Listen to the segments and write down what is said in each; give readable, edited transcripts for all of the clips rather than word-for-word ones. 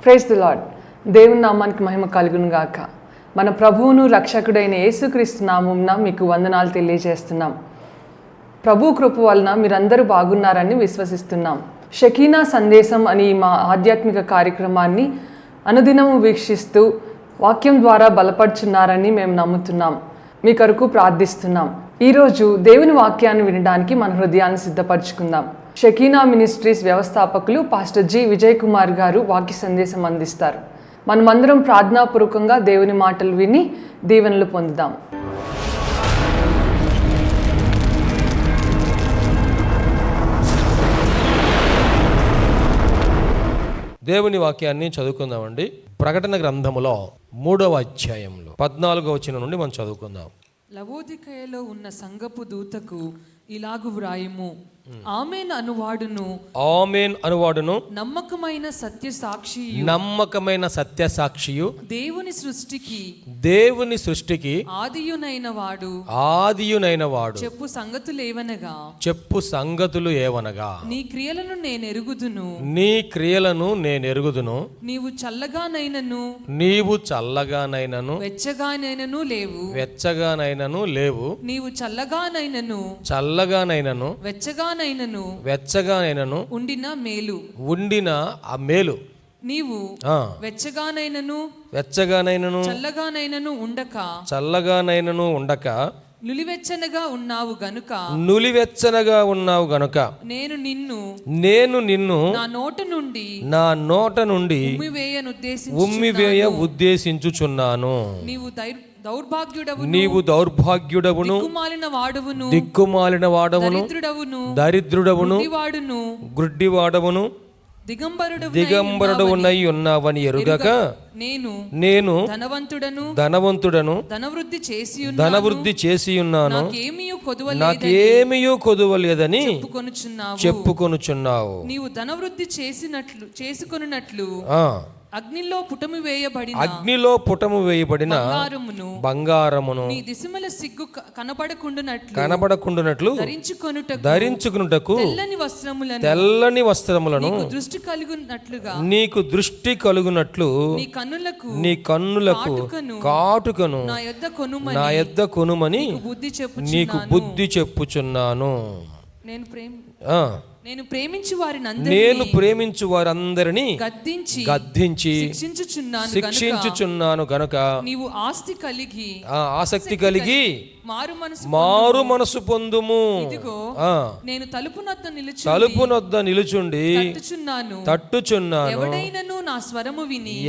Praise the lord. దేవుని నామానికి మహిమ కలుగును గాక. మన ప్రభువును రక్షకుడైన యేసుక్రీస్తు నామమున మీకు వందనాలు తెలియజేస్తున్నాం. ప్రభు కృప వలన మీరందరూ బాగున్నారని విశ్వసిస్తున్నాం. షకీనా సందేశం అని మా ఆధ్యాత్మిక కార్యక్రమాన్ని అనుదినము వీక్షిస్తూ వాక్యం ద్వారా బలపడుచున్నారని మేము నమ్ముతున్నాం. మీ కొరకు ప్రార్థిస్తున్నాం. ఈరోజు దేవుని వాక్యాన్ని వినడానికి మన హృదయాన్ని సిద్ధపరచుకుందాం. షకీనా మినిస్ట్రీస్ వ్యవస్థాపకులు పాస్టర్ జి విజయ్ కుమార్ గారు వాక్య సందేశం అందిస్తారు. మనమందరం ప్రార్థనాపూర్వకంగా దేవుని మాటలు విని దీవెనలు పొందుదాం. దేవుని వాక్యాన్ని చదువుకుందామండి. ప్రకటన గ్రంథములో 3వ అధ్యాయంలో 14వ వచనం నుండి మనం చదువుకుందాం. లవోదికయలో ఉన్న సంఘపు దూతకు ఇలాగు వ్రాయుము, ఆమేన్ అనువాడును నమ్మకమైన సత్య సాక్షియు దేవుని సృష్టికి ఆదియునైన వాడు చెప్పు సంగతులు ఏవనగా నీ క్రియలను నేనెరుగుదును నీవు చల్లగానైనను వెచ్చగానైనను లేవు నీవు చల్లగానైనను వెచ్చగానైనను ఉండిన ఆ మేలు నీవు వెచ్చగానైనను చల్లగానైనను ఉండక నులివెచ్చనగా ఉన్నావు గనుక నేను నిన్ను నా నోట నుండి ఉమ్మివేయ ఉద్దేశించుచున్నాను. నీవు దౌర్భాగ్యుడవును దిక్కుమాలిన వాడవును దరిద్రుడవును గ్రుడ్డివాడవును దిగంబరుడవునై ఉన్నావని ఎరుగక నేను ధనవంతుడను ధనవృద్ధి చేసి ఉన్నాను, నాకేమీ కొదువలేదని చెప్పుకొనుచున్నావు. నీవు ధనవృద్ధి చేసుకొనున్నట్లు అగ్నిలో పుటము వేయబడిన బంగారమును నీ దిశమల సిగ్గు కనబడకుండునట్లు ధరించుకొనుటకు తెల్లని వస్త్రములను నీకు దృష్టి కలుగునట్లు నీ కన్నులకు కాటుకను నా యొద్ద కొనుమని నీకు బుద్ధి చెప్పుచున్నాను. నేను ప్రేమించు వారందరినీ గద్దించి శిక్షించుచున్నాను గనుక నీవు ఆసక్తి కలిగి మారు మనసు పొందుము. నేను తలుపు నొద్ద నిలుచుండి తట్టుచున్నాను.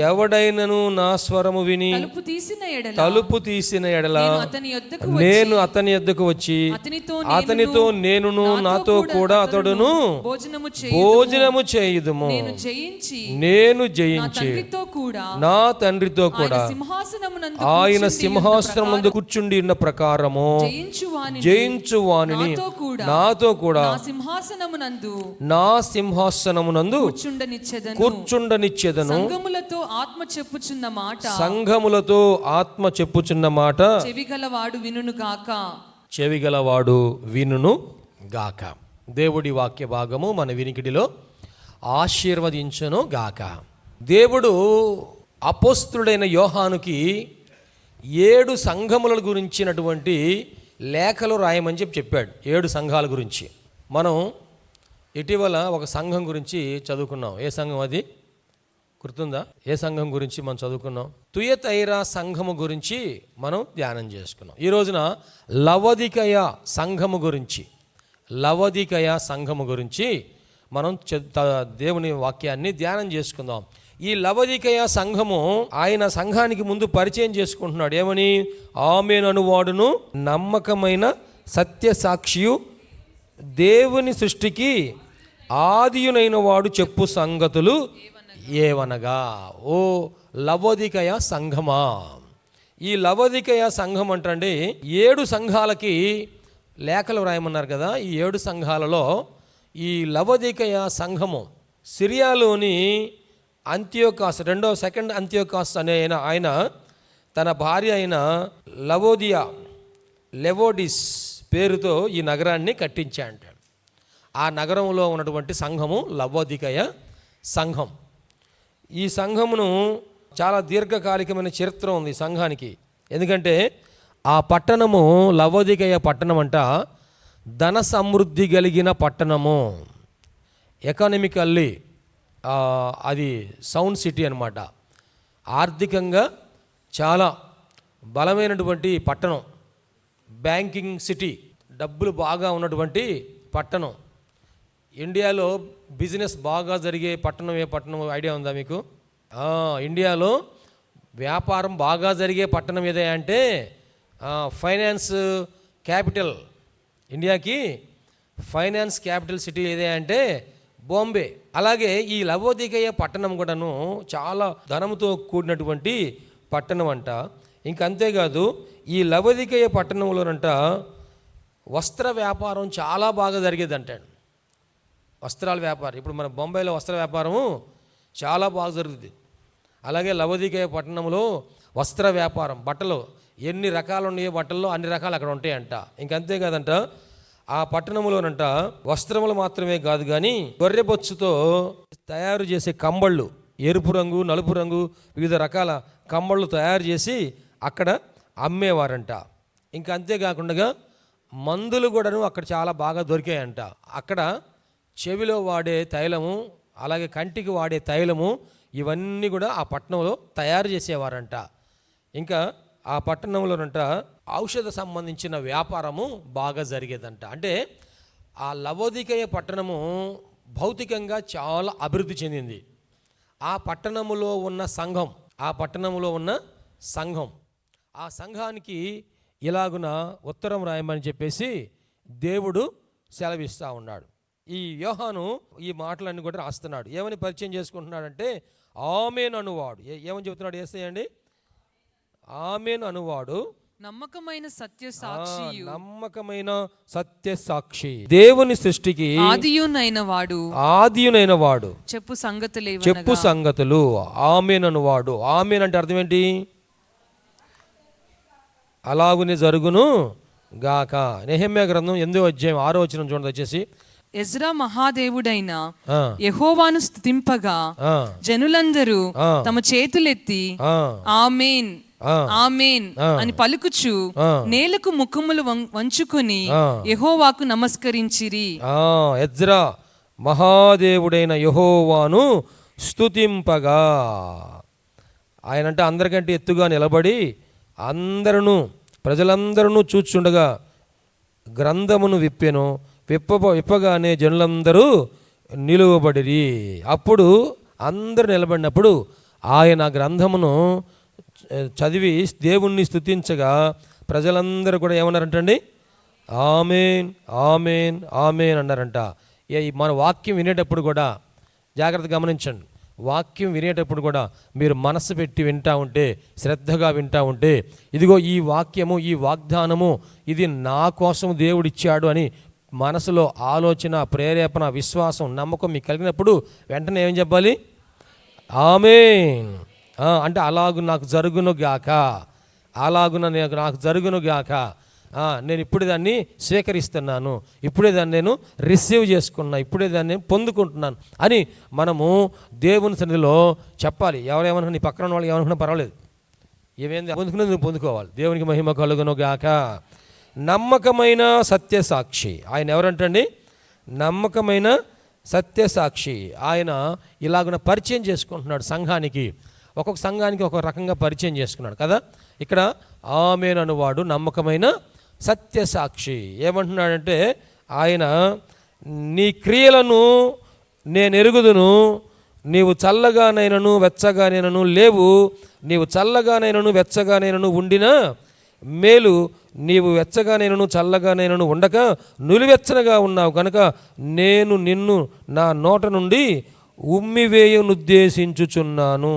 ఎవడైనను నా స్వరము విని తలుపు తీసిన ఎడల నేను అతని యొద్దకు వచ్చి అతనితో నేనును నాతో కూడా అతడును భోజనము చేయుదుము. నేను జయించి నా తండ్రితో కూడా ఆయన సింహాసనమునందు కూర్చుండి ఉన్న ప్రకారం జయించు వానిని నాతో కూడా నా సింహాసనమునందు కూర్చుండనిచ్చెదను. సంఘములతో ఆత్మ చెప్పుచున్న మాట చెవిగలవాడు వినును గాక. దేవుడి వాక్య భాగము మన వినికిడిలో ఆశీర్వదించును గాక. దేవుడు అపోస్తుడైన యోహానుకి 7 సంఘముల గురించినటువంటి లేఖలు రాయమని చెప్పాడు. 7 సంఘాల గురించి. మనం ఇటీవల ఒక సంఘం గురించి చదువుకున్నాం. ఏ సంఘం అది గుర్తుందా? ఏ సంఘం గురించి మనం చదువుకున్నాం? తుయతైరా సంఘము గురించి మనం ధ్యానం చేసుకున్నాం. ఈ రోజున లవోదికయ సంఘము గురించి మనం దేవుని వాక్యాన్ని ధ్యానం చేసుకుందాం. ఈ లవోదికయ సంఘము ఆయన సంఘానికి ముందు పరిచయం చేసుకుంటున్నాడు. ఏమని? ఆమేన్ అనువాడును నమ్మకమైన సత్య సాక్షియు దేవుని సృష్టికి ఆదియునైన వాడు చెప్పు సంగతులు ఏవనగా. ఓ లవోదికయ సంఘమా, ఈ లవోదికయ సంఘం అంటే 7 సంఘాలకి లేఖలు రాయమన్నారు కదా. ఈ 7 సంఘాలలో ఈ లవోదికయ సంఘము సిరియాలోని అంతియోకాస్ సెకండ్ అంతియోకాస్ అనే ఆయన తన భార్య అయిన లెవోడిస్ పేరుతో ఈ నగరాన్ని కట్టించాడు. ఆ నగరంలో ఉన్నటువంటి సంఘము లవోదికయ సంఘం. ఈ సంఘమును చాలా దీర్ఘకాలికమైన చరిత్ర ఉంది ఈ సంఘానికి. ఎందుకంటే ఆ పట్టణము లవోదికయ పట్టణం అంట ధన సమృద్ధి కలిగిన పట్టణము. ఎకానమికల్లీ అది సౌండ్ సిటీ అన్నమాట. ఆర్థికంగా చాలా బలమైనటువంటి పట్టణం, బ్యాంకింగ్ సిటీ, డబ్బులు బాగా ఉన్నటువంటి పట్టణం. ఇండియాలో బిజినెస్ బాగా జరిగే పట్టణం ఏ పట్టణం ఐడియా ఉందా మీకు? ఇండియాలో వ్యాపారం బాగా జరిగే పట్టణం ఏదే అంటే ఫైనాన్స్ క్యాపిటల్, ఇండియాకి ఫైనాన్స్ క్యాపిటల్ సిటీ ఏదే అంటే బాంబే. అలాగే ఈ లవోదికయ పట్టణం కూడాను చాలా ధనంతో కూడినటువంటి పట్టణం అంట. ఇంక అంతేకాదు ఈ లవోదికయ పట్టణంలోనంట వస్త్ర వ్యాపారం చాలా బాగా జరిగేదంటాడు. వస్త్రాల వ్యాపారం, ఇప్పుడు మన బొంబాయిలో వస్త్ర వ్యాపారము చాలా బాగా జరుగుతుంది. అలాగే లవోదికయ పట్టణంలో వస్త్ర వ్యాపారం, బట్టలు ఎన్ని రకాలు ఉన్నాయో బట్టల్లో అన్ని రకాలు అక్కడ ఉంటాయంట. ఇంకంతే కాదంట ఆ పట్టణంలోనంట వస్త్రములు మాత్రమే కాదు కానీ గొర్రెబొచ్చుతో తయారు చేసే కంబళ్ళు, ఎరుపు రంగు నలుపు రంగు వివిధ రకాల కంబళ్ళు తయారు చేసి అక్కడ అమ్మేవారంట. ఇంకా అంతేకాకుండా మందులు కూడాను అక్కడ చాలా బాగా దొరికాయంట. అక్కడ చెవిలో వాడే తైలము, అలాగే కంటికి వాడే తైలము, ఇవన్నీ కూడా ఆ పట్టణంలో తయారు చేసేవారంట. ఇంకా ఆ పట్టణంలోనంట ఔషధ సంబంధించిన వ్యాపారము బాగా జరిగేదంట. అంటే ఆ లవోదికయ పట్టణము భౌతికంగా చాలా అభివృద్ధి చెందింది. ఆ పట్టణములో ఉన్న సంఘం, ఆ సంఘానికి ఇలాగున ఉత్తరం రాయమని చెప్పేసి దేవుడు సెలవిస్తూ ఉన్నాడు. ఈ యోహాను ఈ మాటలన్నీ కూడా రాస్తున్నాడు. ఏమని పరిచయం చేసుకుంటున్నాడంటే ఆమేన్ అనువాడు. ఏమని చెబుతున్నాడు యేసయ్యండి? ఆమేన్ అనువాడు నమ్మకమైన సత్య సాక్షి, దేవుని సృష్టికి ఆదియునైన వాడు, చెప్పు సంగతులు. ఆమేన్ అనువాడు. ఆమేన్ అంటే అర్థం ఏంటి? అలాగునే జరుగును గాక. నెహెమ్యా గ్రంథం 8వ అధ్యాయం 6వ వచనం చూడండి వచ్చేసి. ఎజ్రా మహాదేవుడైన యెహోవాను స్తుతింపగా జనులందరూ తమ చేతులెత్తి ఆమేన్ ఆమేన్ అని పలుకుచు నేలకు ముఖములు వంచుకొని యెహోవాకు నమస్కరించిరి. ఎజ్రా మహాదేవుడైన యెహోవాను స్తుతింపగా, ఆయనంటే అందరికంటే ఎత్తుగా నిలబడి ప్రజలందరూ చూచుండగా గ్రంథమును విప్పగానే జనులందరూ నిలువబడిరి. అప్పుడు అందరూ నిలబడినప్పుడు ఆయన గ్రంథమును చదివి దేవుణ్ణి స్తుతించగా ప్రజలందరూ కూడా ఏమన్నారంటండి? ఆమేన్ ఆమేన్ ఆమేన్ అన్నారంట. మన వాక్యం వినేటప్పుడు కూడా జాగ్రత్తగా గమనించండి. వాక్యం వినేటప్పుడు కూడా మీరు మనసు పెట్టి వింటా ఉంటే, శ్రద్ధగా వింటా ఉంటే, ఇదిగో ఈ వాక్యము, ఈ వాగ్దానము ఇది నా కోసం దేవుడిచ్చాడు అని మనసులో ఆలోచన, ప్రేరేపణ, విశ్వాసం, నమ్మకం మీకు కలిగినప్పుడు వెంటనే ఏం చెప్పాలి? ఆమేన్. అంటే అలాగు నాకు జరుగును గాక, నాకు జరుగును గాక, నేను ఇప్పుడే దాన్ని స్వీకరిస్తున్నాను, ఇప్పుడే దాన్ని నేను రిసీవ్ చేసుకున్నా, ఇప్పుడే దాన్ని నేను పొందుకుంటున్నాను అని మనము దేవుని సన్నిధిలో చెప్పాలి. ఎవరేమనుకున్నా, నీ పక్కన వాళ్ళు ఏమనుకున్నా పర్వాలేదు, ఏమేంది పొందుకున్నది నువ్వు పొందుకోవాలి. దేవునికి మహిమ కలుగును గాక. నమ్మకమైన సత్యసాక్షి ఆయన ఎవరంటండి? నమ్మకమైన సత్యసాక్షి. ఆయన ఇలాగున పరిచయం చేసుకుంటున్నాడు సంఘానికి. ఒక్కొక్క సంఘానికి ఒక రకంగా పరిచయం చేసుకున్నాడు కదా. ఇక్కడ ఆమేన్ అనువాడు నమ్మకమైన సత్యసాక్షి. ఏమంటున్నాడంటే ఆయన నీ క్రియలను నేను ఎరుగుదును, నీవు చల్లగానైనను వెచ్చగానైనను లేవు, నీవు చల్లగానైనను వెచ్చగానైనను ఉండిన మేలు, నీవు వెచ్చగానైనను చల్లగానైనను ఉండక నులివెచ్చనగా ఉన్నావు కనుక నేను నిన్ను నా నోట నుండి ఉమ్మివేయనుద్దేశించుచున్నాను.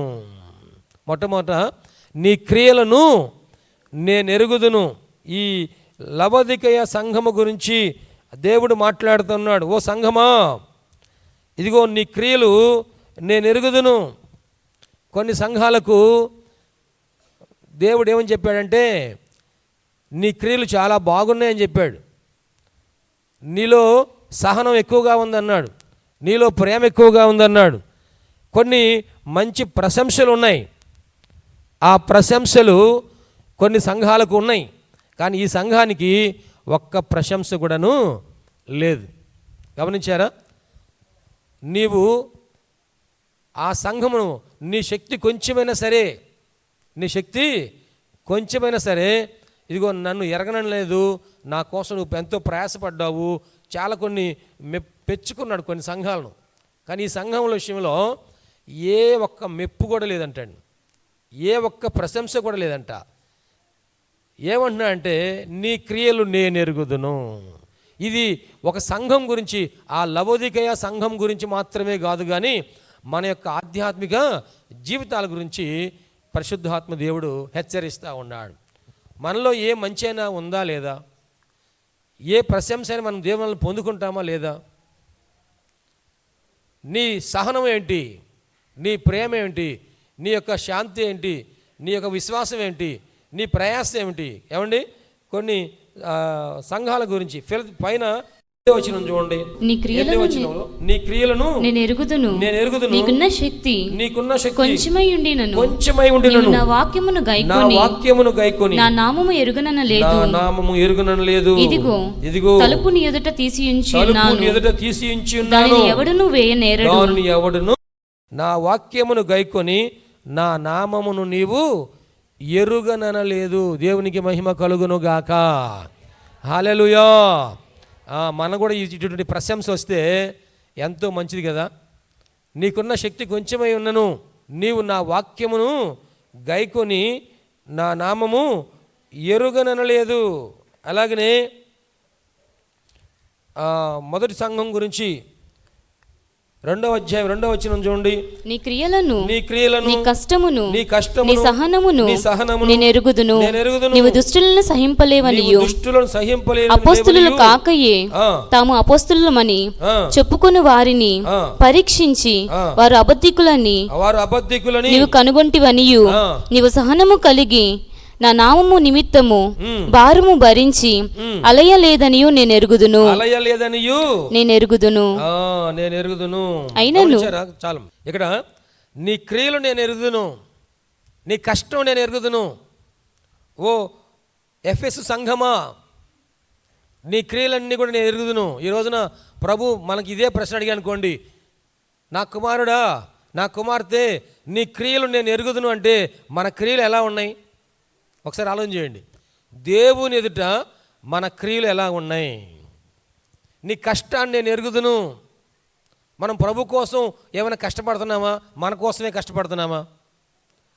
మొట్టమొదట నీ క్రియలను నేను ఎరుగుదును. ఈ లవోదికయ సంఘము గురించి దేవుడు మాట్లాడుతున్నాడు. ఓ సంఘమా, ఇదిగో నీ క్రియలు నేను ఎరుగుదును. కొన్ని సంఘాలకు దేవుడు ఏమని చెప్పాడంటే నీ క్రియలు చాలా బాగున్నాయని చెప్పాడు. నీలో సహనం ఎక్కువగా ఉందన్నాడు, నీలో ప్రేమ ఎక్కువగా ఉందన్నాడు, కొన్ని మంచి ప్రశంసలు ఉన్నాయి. ఆ ప్రశంసలు కొన్ని సంఘాలకు ఉన్నాయి, కానీ ఈ సంఘానికి ఒక్క ప్రశంస కూడాను లేదు. గమనించారా? నీవు ఆ సంఘమును నీ శక్తి కొంచెమైనా సరే ఇదిగో నన్ను ఎరగనలేదు, నా కోసం నువ్వు ఎంతో ప్రయాసపడ్డావు, చాలా కొన్ని పెంచుకున్నాడు కొన్ని సంఘాలను. కానీ ఈ సంఘముల విషయంలో ఏ ఒక్క మెప్పు కూడా లేదంటండి, ఏ ఒక్క ప్రశంస కూడా లేదంట. ఏమంటున్నా అంటే నీ క్రియలు నేను ఎరుగుదును. ఇది ఒక సంఘం గురించి, ఆ లవోదికయ సంఘం గురించి మాత్రమే కాదు, కానీ మన యొక్క ఆధ్యాత్మిక జీవితాల గురించి పరిశుద్ధాత్మ దేవుడు హెచ్చరిస్తూ ఉన్నాడు. మనలో ఏ మంచి అయినా ఉందా లేదా, ఏ ప్రశంస అయినా మనం దేవుని పొందుకుంటామా లేదా, నీ సహనం ఏంటి, నీ ప్రేమ ఏంటి, నీ యొక్క శాంతి ఏంటి, నీ యొక్క విశ్వాసం ఏంటి, నీ ప్రయాసం ఏమిటి? ఏమండి, కొన్ని సంఘాల గురించి పైన వచనం చూడండి. నీ క్రియలను నేను ఎరుగుదును, నీకున్న శక్తి కొంచెమై ఉండినను, నా వాక్యమును గైకొని నా నామము ఎరుగనలేదు. ఇదిగో తలుపు నీ ఎదుట తీసి ఉంచి ఉన్నాను, దానిని ఎవడును వేయనేరడు. నా వాక్యమును గైకొని నా నామమును నీవు ఎరుగననలేదు. దేవునికి మహిమ కలుగును గాక. హల్లెలూయా. మన కూడా ఇటువంటి ప్రశంస వస్తే ఎంతో మంచిది కదా. నీకున్న శక్తి కొంచెమై ఉన్నను, నీవు నా వాక్యమును గైకొని నా నామము ఎరుగననలేదు. అలాగనే మొదటి సంఘం గురించి 2వ అధ్యాయం 2వ వచనం చూడండి. నీ క్రియలను నీ కష్టమును నీ సహనమును నేను ఎరుగుదును, నీవు దుష్టులను సహింపలేవనియు అపోస్తులు కాకయే తాము అపోస్తులమని చెప్పుకుని వారిని పరీక్షించి వారు అబద్ధికులని నీవు కనుగొంటివనియు నీవు సహనము కలిగి నా నామము నిమిత్తము భారము భరించి అలయలేదనియు నేను ఎరుగుదును. అయినను చాలు. ఇక్కడ నీ క్రియలు నేను ఎరుగుదును, నీ కష్టం నేను ఎరుగుదును. ఓ ఎఫెసు సంఘమా, నీ క్రియలన్నీ కూడా నేను ఎరుగుదును. ఈ రోజున ప్రభు మనకి ఇదే ప్రశ్న అడిగా అనుకోండి, నా కుమారుడా, నా కుమార్తె, నీ క్రియలు నేను ఎరుగుదును అంటే మన క్రియలు ఎలా ఉన్నాయి? ఒకసారి ఆలోచన చేయండి. దేవుని ఎదుట మన క్రియలు ఎలా ఉన్నాయి? నీ కష్టాన్ని నేను ఎరుగుదును. మనం ప్రభు కోసం ఏమైనా కష్టపడుతున్నామా? మన కోసమే కష్టపడుతున్నామా?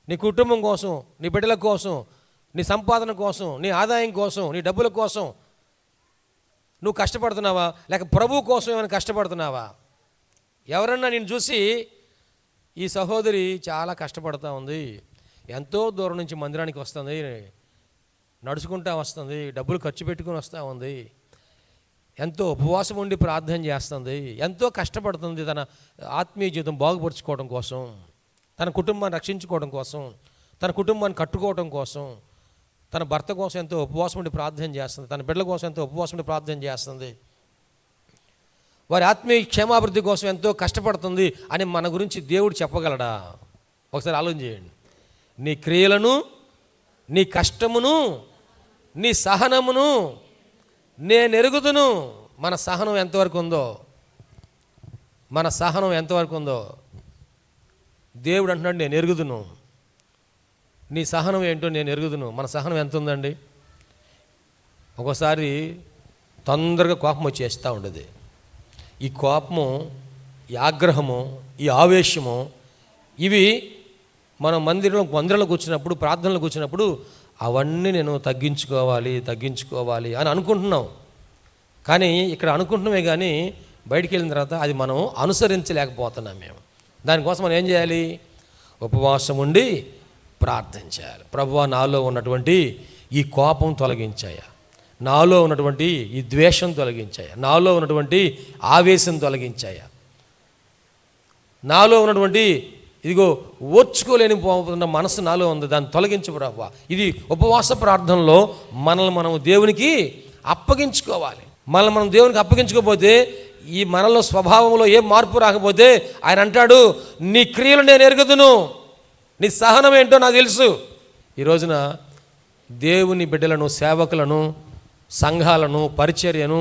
నీ కుటుంబం కోసం, నీ బిడ్డల కోసం, నీ సంపాదన కోసం, నీ ఆదాయం కోసం, నీ డబ్బుల కోసం నువ్వు కష్టపడుతున్నావా? లేక ప్రభు కోసం ఏమైనా కష్టపడుతున్నావా? ఎవరన్నా నేను చూసి ఈ సహోదరి చాలా కష్టపడుతూ ఉంది, ఎంతో దూరం నుంచి మందిరానికి వస్తుంది, నడుచుకుంటూ వస్తుంది, డబ్బులు ఖర్చు పెట్టుకుని వస్తూ ఉంది, ఎంతో ఉపవాసం ఉండి ప్రార్థన చేస్తుంది, ఎంతో కష్టపడుతుంది తన ఆత్మీయ జీవితం బాగుపరుచుకోవడం కోసం, తన కుటుంబాన్ని రక్షించుకోవడం కోసం, తన కుటుంబాన్ని కట్టుకోవడం కోసం, తన భర్త కోసం ఎంతో ఉపవాసం ఉండి ప్రార్థన చేస్తుంది, తన బిడ్డల కోసం ఎంతో ఉపవాసం ఉండి ప్రార్థన చేస్తుంది, వారి ఆత్మీయ క్షేమాభివృద్ధి కోసం ఎంతో కష్టపడుతుంది అని మన గురించి దేవుడు చెప్పగలడా? ఒకసారి ఆలోచన చేయండి. నీ క్రియలను, నీ కష్టమును, నీ సహనమును నేను ఎరుగుదును. మన సహనం ఎంతవరకు ఉందో, మన సహనం ఎంతవరకు ఉందో దేవుడు అంటున్నాడు, నేను ఎరుగుదును. నీ సహనం ఏంటో నేను ఎరుగుదును. మన సహనం ఎంత ఉందండి? ఒకసారి తొందరగా కోపం వచ్చేస్తూ ఉండదు. ఈ కోపము, ఈ ఆగ్రహము, ఈ ఆవేశము, ఇవి మనం మందిరంలోకి వచ్చినప్పుడు, ప్రార్థనలోకి వచ్చినప్పుడు అవన్నీ నేను తగ్గించుకోవాలి అని అనుకుంటున్నాం. కానీ ఇక్కడ అనుకుంటున్నామే కానీ బయటికి వెళ్ళిన తర్వాత అది మనం అనుసరించలేకపోతున్నాం. మేము దానికోసం మనం ఏం చేయాలి? ఉపవాసం ఉండి ప్రార్థన చేయాలి. ప్రభువా, నాలో ఉన్నటువంటి ఈ కోపం తొలగించాయా, నాలో ఉన్నటువంటి ఈ ద్వేషం తొలగించాయా, నాలో ఉన్నటువంటి ఆవేశం తొలగించాయా, నాలో ఉన్నటువంటి ఇదిగో ఓర్చుకోలేని పోతున్న మనసు నాలో ఉంది, దాన్ని తొలగించు ప్రభువా. ఇది ఉపవాస ప్రార్థనలో మనల్ని మనం దేవునికి అప్పగించుకోవాలి. మనం దేవునికి అప్పగించుకోకపోతే ఈ మనలో స్వభావంలో ఏ మార్పు రాకపోతే ఆయన అంటాడు, నీ క్రియలు నేను ఎరుగుదును, నీ సహనం ఏంటో నాకు తెలుసు. ఈ రోజున దేవుని బిడ్డలను, సేవకులను, సంఘాలను, పరిచర్యను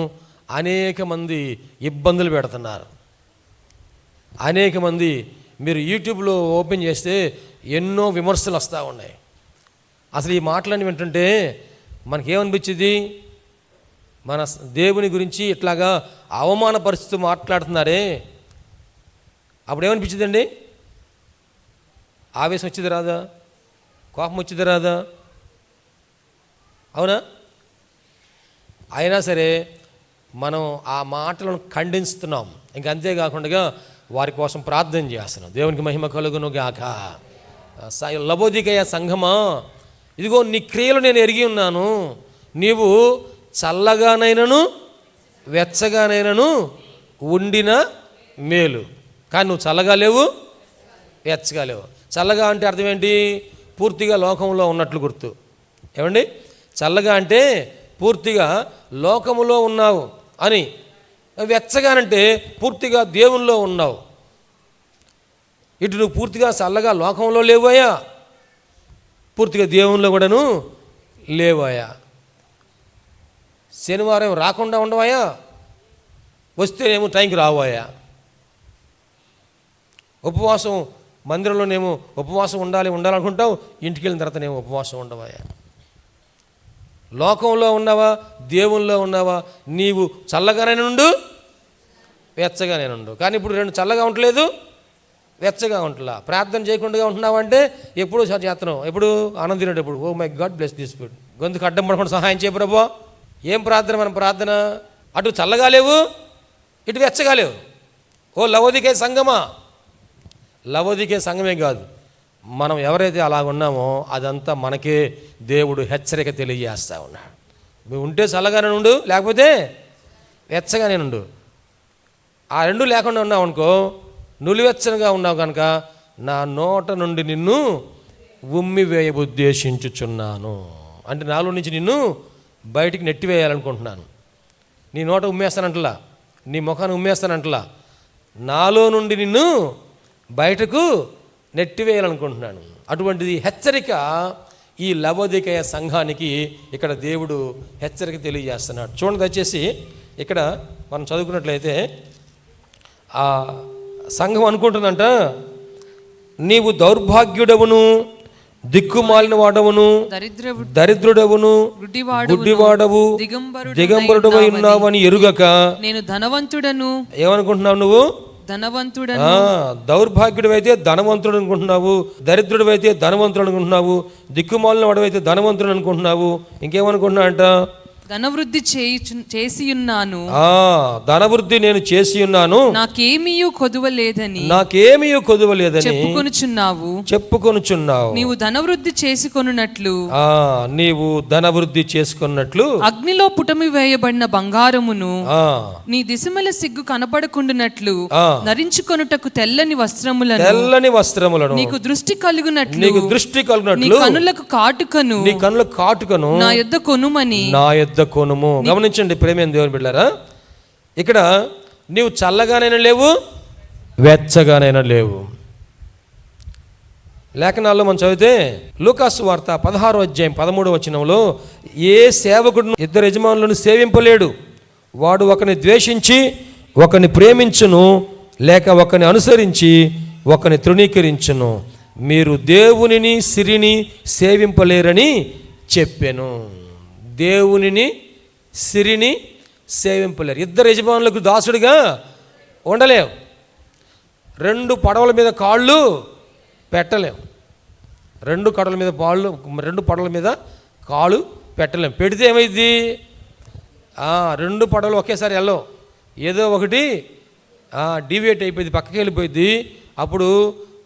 అనేక మంది ఇబ్బందులు పెడుతున్నారు. అనేక మంది మీరు యూట్యూబ్లో ఓపెన్ చేస్తే ఎన్నో విమర్శలు వస్తూ ఉన్నాయి. అసలు ఈ మాటలన్నీ వింటుంటే మనకేమనిపించింది? మన దేవుని గురించి ఇట్లాగా అవమానపరుస్తూ మాట్లాడుతున్నారే, అప్పుడు ఏమనిపించిందండి? ఆవేశం వచ్చింది రాదా? కోపం వచ్చింది రాదా? అవునా? అయినా సరే మనం ఆ మాటలను ఖండిస్తున్నాం. ఇంక అంతేకాకుండా వారి కోసం ప్రార్థన చేస్తున్నాం. దేవునికి మహిమ కలుగును గాక. లవోదికయ సంఘమా, ఇదిగో నీ క్రియలు నేను ఎరిగి ఉన్నాను, నీవు చల్లగానైనను వెచ్చగానైనను ఉండిన మేలు. కానీ నువ్వు చల్లగా లేవు, వెచ్చగా లేవు. చల్లగా అంటే అర్థం ఏంటి? పూర్తిగా లోకంలో ఉన్నట్లు గుర్తు. ఏమండి? చల్లగా అంటే పూర్తిగా లోకములో ఉన్నావు అని. వెచ్చగానంటే పూర్తిగా దేవునిలో ఉన్నావు. ఇటు నువ్వు పూర్తిగా చల్లగా లోకంలో లేవోయా, పూర్తిగా దేవునిలో కూడాను లేవోయా. శనివారం రాకుండా ఉండవాయా, వస్తేనేమో టైంకి రావోయా. ఉపవాసం మందిరంలోనేమో ఉపవాసం ఉండాలనుకుంటావు, ఇంటికి వెళ్ళిన తర్వాత నేమో ఉపవాసం ఉండవాయా. లోకంలో ఉన్నావా, దేవుల్లో ఉన్నావా? నీవు చల్లగానే ఉండు, వెచ్చగానే ఉండు. కానీ ఇప్పుడు రెండు చల్లగా ఉండలేదు, వెచ్చగా ఉంటలా. ప్రార్థన చేయకుండా ఉంటున్నావంటే ఎప్పుడూ చేస్తున్నావు. ఎప్పుడు ఆనందం తినేటప్పుడు, oh my God bless this food, గొంతుకు అడ్డం పడకుండా సహాయం చేయ ప్రభు. ఏం ప్రార్థన? మన ప్రార్థన అటు చల్లగా లేవు, ఇటు వెచ్చగా లేవు. ఓ లవోదికే సంఘమా, లవోదికే సంఘమే కాదు, మనం ఎవరైతే అలాగ ఉన్నామో అదంతా మనకే దేవుడు హెచ్చరిక తెలియజేస్తూ ఉన్నాడు. నువ్వు ఉంటే చల్లగానే ఉండు, లేకపోతే వెచ్చగానే ఉండు. ఆ రెండు లేకుండా ఉన్నావు అనుకో, నులివెచ్చనగా ఉన్నావు కనుక నా నోట నుండి నిన్ను ఉమ్మి వేయ ఉద్దేశించుచున్నాను. అంటే నాలో నుంచి నిన్ను బయటికి నెట్టివేయాలనుకుంటున్నాను. నీ నోట ఉమ్మేస్తానంటలా, నీ ముఖాన్ని ఉమ్మేస్తానంటలా, నాలో నుండి నిన్ను బయటకు నెట్టివేయాలనుకుంటున్నాను. అటువంటిది హెచ్చరిక ఈ లవోదికయ సంఘానికి ఇక్కడ దేవుడు హెచ్చరిక తెలియజేస్తున్నాడు. చూడండి దయచేసి, ఇక్కడ మనం చదువుకున్నట్లయితే ఆ సంఘం అనుకుంటుందంట, నీవు దౌర్భాగ్యుడవును, దిక్కుమాలిన వాడవును, దరిద్రుడవును, గుడ్డివాడవు, దిగంబరుడవై ఉన్నావు అని ఎరుగక నేను ధనవంతుడను. ఏమనుకుంటున్నావు నువ్వు? ధనవంతుడను. దౌర్భాగ్యుడు అయితే ధనవంతుడు అనుకుంటున్నావు, దరిద్రుడు అయితే ధనవంతుడు అనుకుంటున్నావు, దిక్కుమాలిన వాడు అయితే ధనవంతుడు అనుకుంటున్నావు. ఇంకేమనుకుంటున్నావు అంట? ధనవృద్ధి చేసి ఉన్నాను, ధనవృద్ధి నేను చేసి ఉన్నాను, నాకేమీయూ కొదువలేదని చెప్పుకొనుచున్నావు. నీవు ధనవృద్ధి చేసుకొనున్నట్లు అగ్నిలో పుటమి వేయబడిన బంగారమును నీ దిశమల సిగ్గు కనపడకుండునట్లు ధరించుకొనుటకు తెల్లని వస్త్రములను నీకు దృష్టి కలుగునట్లు నీ కనులకు కాటుకను నా యొద్ద కొనుమని కొనుము. గమనించండి ప్రేమైన దేవుని బిడ్డలారా, ఇక్కడ నీవు చల్లగానైనా లేవు, వెచ్చగానైనా లేవు. లేఖనాల్లో మనం చదివితే లూకాసు వార్త 16వ అధ్యాయం 13వ వచనంలో, ఏ సేవకుడు ఇద్దరు యజమానులను సేవింపలేడు, వాడు ఒకని ద్వేషించి ఒకని ప్రేమించును, లేక ఒకని అనుసరించి ఒకని తృణీకరించును. మీరు దేవునిని సిరిని సేవింపలేరని చెప్పాను. దేవునిని సిరిని సేవింపలేరు. ఇద్దరు యజమానులకు దాసుడిగా ఉండలేవు. రెండు పడవల మీద కాళ్ళు పెట్టలేం, రెండు పడవల మీద కాళ్ళు పెట్టలేం. పెడితే ఏమైంది? రెండు పడవలు ఒకేసారి వెళ్ళవు, ఏదో ఒకటి డివియేట్ అయిపోయింది, పక్కకి వెళ్ళిపోయింది. అప్పుడు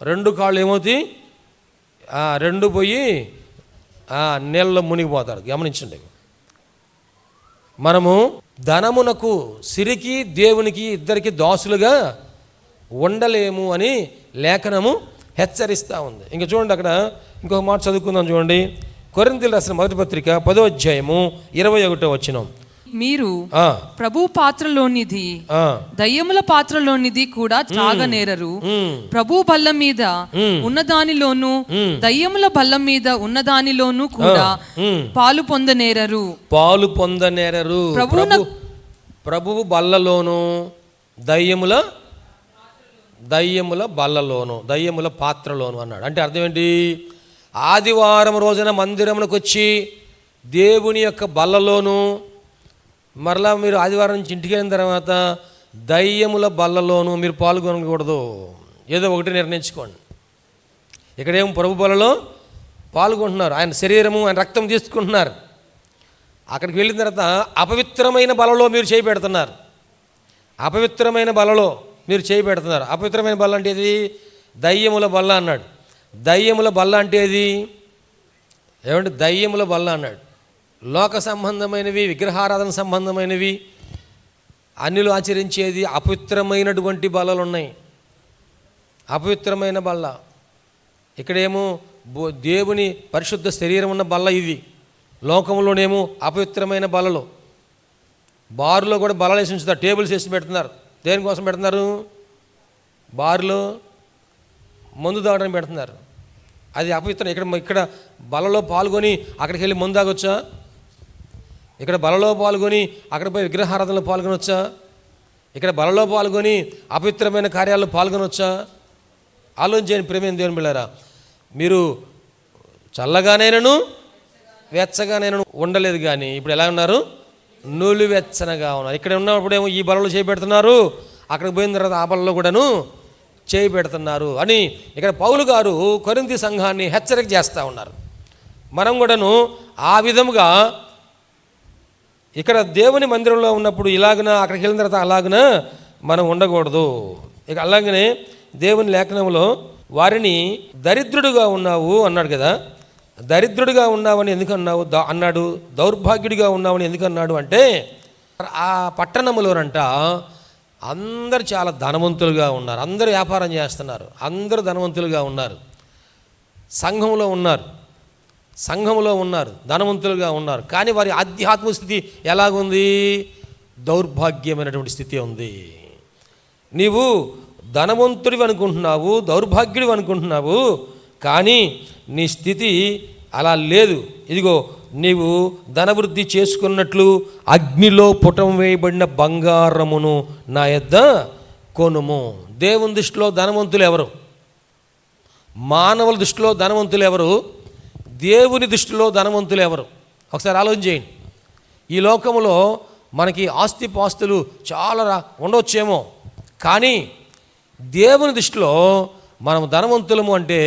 రెండు కాళ్ళు ఏమవుతాయి? రెండు పోయి నీళ్ళలో మునిగిపోతారు. గమనించండి, మనము ధనమునకు, సిరికి, దేవునికి ఇద్దరికి దాసులుగా ఉండలేము అని లేఖనము హెచ్చరిస్తూ ఉంది. ఇంకా చూడండి, అక్కడ ఇంకొక మాట చదువుకుందాం. చూడండి, కొరింథీయులకు రాసిన మొదటి పత్రిక 10వ అధ్యాయము 21వ వచనం. మీరు ప్రభు పాత్రలోనిది దయ్యముల పాత్రలోనిది కూడా త్రాగనేరరు. ప్రభు బల్ల మీద ఉన్నదానిలోను దయ్యముల బల్ల మీద ఉన్నదానిలోను కూడా పాలు పొందనేరరు. ప్రభువు బల్లలోను దయ్యముల బల్లలోను దయ్యముల పాత్రలోను అన్నాడు. అంటే అర్థం ఏంటి? ఆదివారం రోజున మందిరమునకు వచ్చి దేవుని యొక్క బల్లలోను, మరలా మీరు ఆదివారం నుంచి ఇంటికి వెళ్ళిన తర్వాత దయ్యముల బల్లలోను మీరు పాల్గొనకూడదు. ఏదో ఒకటి నిర్ణయించుకోండి. ఇక్కడేమో ప్రభు బలలో పాల్గొంటున్నారు, ఆయన శరీరము ఆయన రక్తం తీసుకుంటున్నారు. అక్కడికి వెళ్ళిన తర్వాత అపవిత్రమైన బలలో మీరు చేయి పెడుతున్నారు. అపవిత్రమైన బలలో మీరు చేయి పెడుతున్నారు. అపవిత్రమైన బల్ల అంటే ఏది? దయ్యముల బల్ల అన్నాడు. దయ్యముల బల్ల అంటే ఏది? ఏమంటే దయ్యముల బల్ల అన్నాడు. లోక సంబంధమైనవి, విగ్రహారాధన సంబంధమైనవి, అన్యులు ఆచరించేది అపవిత్రమైనటువంటి బల్లలు ఉన్నాయి. అపవిత్రమైన బల్ల. ఇక్కడేమో దేవుని పరిశుద్ధ శరీరం ఉన్న బల్ల ఇది. లోకంలోనేమో అపవిత్రమైన బల్లలు. బారులో కూడా బల్లలు వేసి ఉంచుతారు, టేబుల్స్ వేసి పెడుతున్నారు. దేనికోసం పెడుతున్నారు? బారులో మందు తాగడానికి పెడుతున్నారు. అది అపవిత్రం. ఇక్కడ బలలో పాల్గొని అక్కడికి వెళ్ళి మందు తాగొచ్చా? ఇక్కడ బలలో పాల్గొని అక్కడ పోయి విగ్రహారాధనలో పాల్గొనొచ్చా? ఇక్కడ బలలో పాల్గొని అపవిత్రమైన కార్యాల్లో పాల్గొనొచ్చా? ఆలోచించండి ప్రేమైన దేవుని బిడ్డలారా. మీరు చల్లగానైనను వెచ్చగానైనా ఉండలేదు, కానీ ఇప్పుడు ఎలా ఉన్నారు? నులివెచ్చనగా ఉన్నారు. ఇక్కడ ఉన్నప్పుడేమో ఈ బలలో చేయి పెడుతున్నారు, అక్కడికి పోయిన తర్వాత ఆ బలలో కూడాను చేయి పెడుతున్నారు అని ఇక్కడ పౌలు గారు కొరింథీ సంఘాన్ని హెచ్చరిక చేస్తూ ఉన్నారు. మనం కూడాను ఆ విధముగా ఇక్కడ దేవుని మందిరంలో ఉన్నప్పుడు ఇలాగన, అక్కడికి వెళ్ళిన తర్వాత అలాగన మనం ఉండకూడదు. ఇక అలాగనే దేవుని లేఖనంలో వారిని దరిద్రుడుగా ఉన్నావు అన్నాడు కదా. దరిద్రుడిగా ఉన్నావని ఎందుకు అన్నాడు? దౌర్భాగ్యుడిగా ఉన్నావని ఎందుకు అన్నాడు అంటే, ఆ పట్టణంలోనంట అందరు చాలా ధనవంతులుగా ఉన్నారు, అందరూ వ్యాపారం చేస్తున్నారు, అందరూ ధనవంతులుగా ఉన్నారు, సంఘంలో ఉన్నారు, ధనవంతులుగా ఉన్నారు. కానీ వారి ఆధ్యాత్మిక స్థితి ఎలాగుంది? దౌర్భాగ్యమైనటువంటి స్థితి ఉంది. నీవు ధనవంతుడివి అనుకుంటున్నావు, దౌర్భాగ్యుడివి అనుకుంటున్నావు, కానీ నీ స్థితి అలా లేదు. ఇదిగో నీవు ధనవృద్ధి చేసుకున్నట్లు అగ్నిలో పుటం వేయబడిన బంగారమును నా యొద్ద కొనుము. దేవుని దృష్టిలో ధనవంతులు ఎవరు? మానవుల దృష్టిలో ధనవంతులు ఎవరు? దేవుని దృష్టిలో ధనవంతులు ఎవరు? ఒకసారి ఆలోచన చేయండి. ఈ లోకంలో మనకి ఆస్తిపాస్తులు చాలా ఉండవచ్చేమో, కానీ దేవుని దృష్టిలో మనం ధనవంతులము అంటే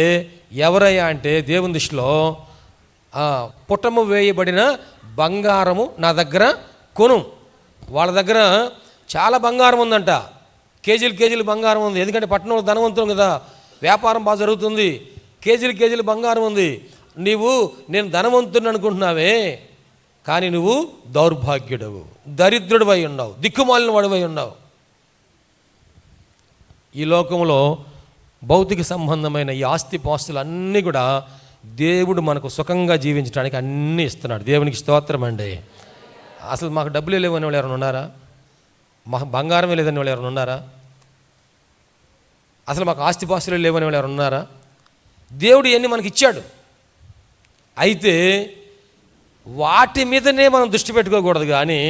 ఎవరయ్యా అంటే, దేవుని దృష్టిలో పుటము వేయబడిన బంగారము నా దగ్గర కొను. వాళ్ళ దగ్గర చాలా బంగారం ఉందంట, కేజీలు బంగారం ఉంది. ఎందుకంటే పట్టణంలో ధనవంతులు కదా, వ్యాపారం బాగా జరుగుతుంది, కేజీలు బంగారం ఉంది. నేను ధనవంతుని అనుకుంటున్నావే, కానీ నువ్వు దౌర్భాగ్యుడవు, దరిద్రుడివై ఉన్నావు, దిక్కుమాలిన వాడివై ఉన్నావు. ఈ లోకంలో భౌతిక సంబంధమైన ఈ ఆస్తిపాస్తులు అన్నీ కూడా దేవుడు మనకు సుఖంగా జీవించడానికి అన్నీ ఇస్తున్నాడు. దేవునికి స్తోత్రం అండి. అసలు మాకు డబ్బులు లేవని వాళ్ళు ఎవరైనా ఉన్నారా? మాకు బంగారమే లేదని వాళ్ళు ఎవరైనా ఉన్నారా? అసలు మాకు ఆస్తిపాస్తులు లేవని వాళ్ళు ఎవరైనా ఉన్నారా? దేవుడు ఇవన్నీ మనకి ఇచ్చాడు. అయితే వాటి మీదనే మనం దృష్టి పెట్టుకోకూడదు, కానీ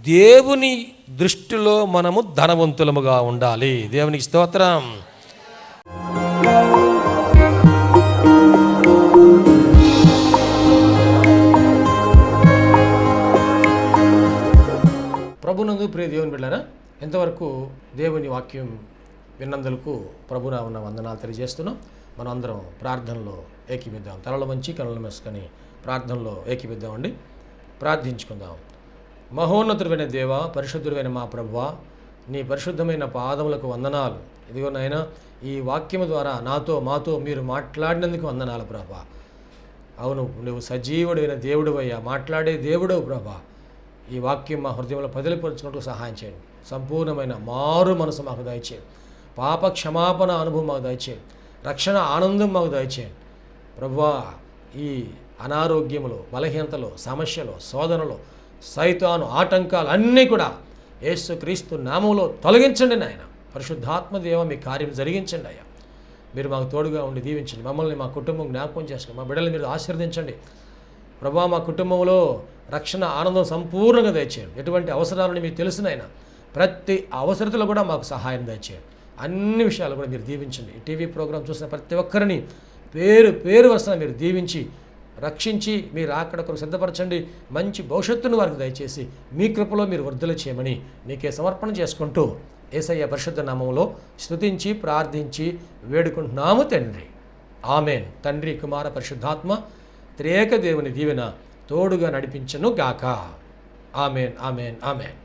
దేవుని దృష్టిలో మనము ధనవంతులముగా ఉండాలి. దేవునికి స్తోత్రం. ప్రభునందు ప్రియ దేవుని బిడ్డలారా, ఇంతవరకు దేవుని వాక్యం విన్నందులకు ప్రభునా ఉన్న వందనాలు తెలియజేస్తున్నాం. మనం అందరం ప్రార్థనలో ఏకీపిద్దాం. తలలు వంచి కనులు మెసుకొని ప్రార్థనలో ఏకీపిద్దామండి. ప్రార్థించుకుందాం. మహోన్నతుడైన దేవ, పరిశుద్ధుడైన మా ప్రభువా, నీ పరిశుద్ధమైన పాదములకు వందనాలు. ఇదిగో నాయన, ఈ వాక్యము ద్వారా మాతో మీరు మాట్లాడినందుకు వందనాలు ప్రభా. అవును, నువ్వు సజీవుడైన దేవుడు అయ్యా, మాట్లాడే దేవుడవు ప్రభా. ఈ వాక్యం మా హృదయంలో పదిలిపరుచుకుంటూ సహాయం చేయండి. సంపూర్ణమైన మారు మనసు మాకు దయచేయండి. పాప క్షమాపణ అనుభవం మాకు దయచేయండి. రక్షణ ఆనందం మాకు దయచేయండి ప్రభువా. ఈ అనారోగ్యములో, బలహీనతలో, సమస్యలో, శోధనలో సైతాను ఆటంకాలు అన్నీ కూడా యేసుక్రీస్తు నామములో తొలగించండి నాయన. పరిశుద్ధాత్మ దేవ మీ కార్యం జరిగించండి అయ్యా. మీరు మాకు తోడుగా ఉండి దీవించండి. మమ్మల్ని మా కుటుంబం జ్ఞాపకం చేసుకోండి. మా బిడ్డలు మీరు ఆశీర్వదించండి ప్రభా. మా కుటుంబంలో రక్షణ ఆనందం సంపూర్ణంగా దయచేయండి. ఎటువంటి అవసరాలని మీకు తెలుసునైనా ప్రతి అవసరతలో కూడా మాకు సహాయం దయచేయండి. అన్ని విషయాలు కూడా మీరు దీవించండి. ఈ టీవీ ప్రోగ్రాం చూసిన ప్రతి ఒక్కరిని పేరు వరుసన మీరు దీవించి రక్షించి మీరు అక్కడ కొరకు సిద్ధపరచండి. మంచి భవిష్యత్తును వారికి దయచేసి మీ కృపలో మీరు వర్ధలు చేయమని నీకే సమర్పణ చేసుకుంటూ యేసయ్య పరిశుద్ధ నామములో స్తుతించి ప్రార్థించి వేడుకుంటున్నాము తండ్రి. ఆమెన్. తండ్రి కుమార పరిశుద్ధాత్మ త్రియేక దేవుని దీవెన తోడుగా నడిపించను గాక. Amen amen amen.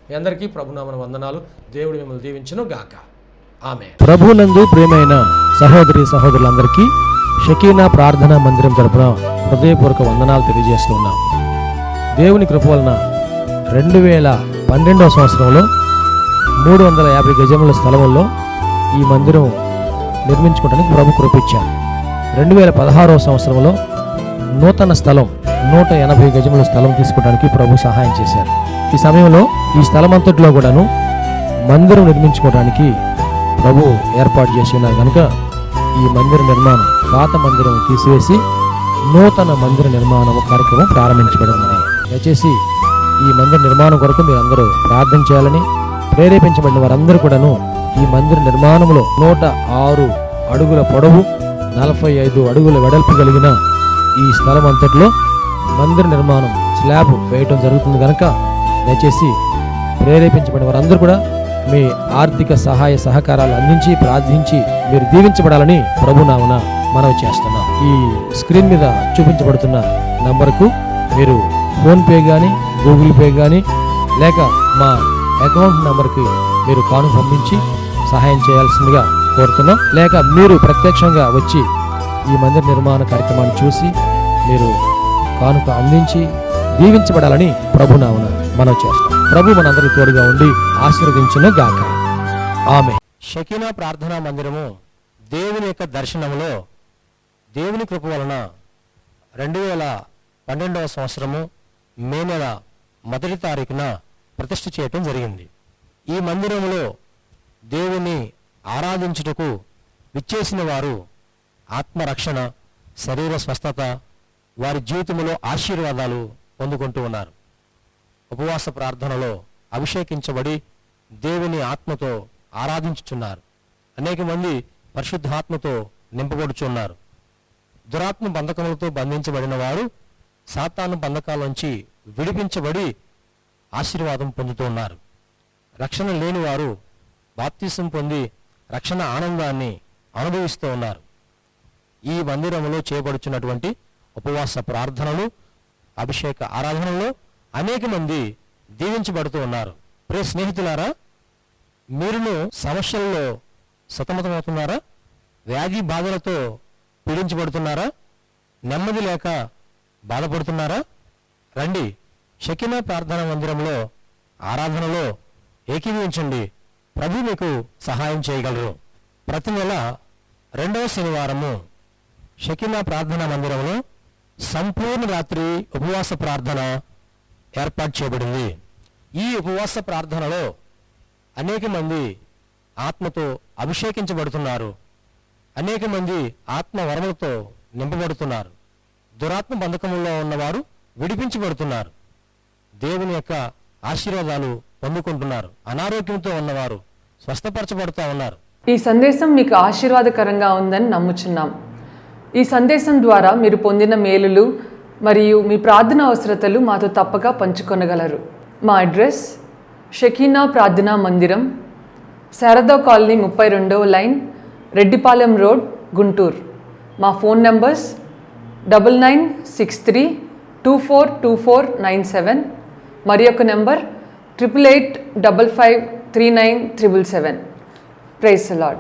మీ అందరికీ ప్రభునామన వందనాలు. దేవుడు మిమ్మల్ని దీవించను గాక. ఆమెన్. ప్రభునందు ప్రియమైన సహోదరి సహోదరులందరికీ షకీనా ప్రార్థనా మందిరం తరపున హృదయపూర్వక వందనాలు తెలియజేస్తున్నాం. దేవుని కృప వలన 2012వ సంవత్సరంలో 350 గజముల స్థలంలో ఈ మందిరం నిర్మించుకోవడానికి ప్రభు కృపించారు. 2016వ సంవత్సరంలో నూతన స్థలం 180 గజముల స్థలం తీసుకోవడానికి ప్రభు సహాయం చేశారు. ఈ సమయంలో ఈ స్థలం అంతట్లో కూడాను మందిరం నిర్మించుకోవడానికి ప్రభు ఏర్పాటు చేసి ఉన్నారు కనుక ఈ మందిర నిర్మాణం, పాత మందిరం తీసివేసి నూతన మందిర నిర్మాణం కార్యక్రమం ప్రారంభించబడింది. దయచేసి ఈ మందిర నిర్మాణం కొరకు మీరు అందరూ ప్రార్థన చేయాలని, ప్రేరేపించబడిన వారందరూ కూడాను ఈ మందిర నిర్మాణంలో 106 అడుగుల పొడవు 45 అడుగుల వెడల్పు కలిగిన ఈ స్థలం అంతట్లో మందిర నిర్మాణం స్లాబ్ వేయటం జరుగుతుంది కనుక దయచేసి ప్రేరేపించబడిన వారందరూ కూడా మీ ఆర్థిక సహాయ సహకారాలు అందించి ప్రార్థించి మీరు దీవించబడాలని ప్రభునామన మనవి చేస్తున్నాం. ఈ స్క్రీన్ మీద చూపించబడుతున్న నంబర్కు మీరు ఫోన్పే కానీ గూగుల్ పే కానీ లేక మా అకౌంట్ నంబర్కి మీరు కానుక పంపించి సహాయం చేయాల్సిందిగా కోరుతున్నాం. లేక మీరు ప్రత్యక్షంగా వచ్చి ఈ మందిర నిర్మాణ కార్యక్రమాన్ని చూసి మీరు కానుక అందించి దీవించబడాలని ప్రభునామన మనవి చేస్తాం. ప్రభు మనందరికీ తోడుగా ఉండి ఆశీర్వదించును గాక. ఆమె. షకీనా ప్రార్థనా మందిరము దేవుని యొక్క దర్శనములో దేవుని కృప వలన 2012వ సంవత్సరము మే నెల 1వ తారీఖున ప్రతిష్ఠ చేయటం జరిగింది. ఈ మందిరములో దేవుని ఆరాధించుటకు విచ్చేసిన వారు ఆత్మరక్షణ, శరీర స్వస్థత, వారి జీవితంలో ఆశీర్వాదాలు పొందుకుంటూ ఉన్నారు. ఉపవాస ప్రార్థనలో అభిషేకించబడి దేవుని ఆత్మతో ఆరాధించుచున్నారు. అనేక మంది పరిశుద్ధాత్మతో నింపబడుచున్నారు. దురాత్మ బంధకములతో బంధించబడిన వారు సాతాను బంధకాల నుంచి విడిపించబడి ఆశీర్వాదం పొందుతూ ఉన్నారు. రక్షణ లేని వారు బాప్తిసం పొంది రక్షణ ఆనందాన్ని అనుభవిస్తూ ఉన్నారు. ఈ మందిరంలో చేయబడుచున్నటువంటి ఉపవాస ప్రార్థనలు, అభిషేక ఆరాధనలో అనేక మంది దీవించబడుతూ ఉన్నారు. ప్రియ స్నేహితులారా, మీరును సమస్యల్లో సతమతమవుతున్నారా? వ్యాధి బాధలతో పీడించబడుతున్నారా? నెమ్మది లేక బాధపడుతున్నారా? రండి, షకీనా ప్రార్థనా మందిరంలో ఆరాధనలో ఏకీభవించండి. ప్రభు మీకు సహాయం చేయగలరు. ప్రతి నెల 2వ శనివారము షకీనా ప్రార్థనా మందిరంలో సంపూర్ణ రాత్రి ఉపవాస ప్రార్థన ఏర్పాటు చేయబడింది. ఈ ఉపవాస ప్రార్థనలో అనేక మంది ఆత్మతో అభిషేకించబడుతున్నారు. అనేక మంది ఆత్మ వరములతో నింపబడుతున్నారు. దురాత్మ బంధకముల్లో ఉన్నవారు విడిపించబడుతున్నారు. దేవుని యొక్క ఆశీర్వాదాలు పొందుకుంటున్నారు. అనారోగ్యంతో ఉన్నవారు స్వస్థపరచబడుతూ ఉన్నారు. ఈ సందేశం మీకు ఆశీర్వాదకరంగా ఉందని నమ్ముచున్నాం. ఈ సందేశం ద్వారా మీరు పొందిన మేలులు మరియు మీ ప్రార్థన అవసరతలు మాతో తప్పక పంచుకొనగలరు. మా అడ్రస్ షకీనా ప్రార్థనా మందిరం, శారదా కాలనీ 32వ లైన్, రెడ్డిపాలెం రోడ్, గుంటూరు. మా ఫోన్ నంబర్స్ 9963242497, మరి యొక్క నెంబర్ 8885539777. Praise the lord.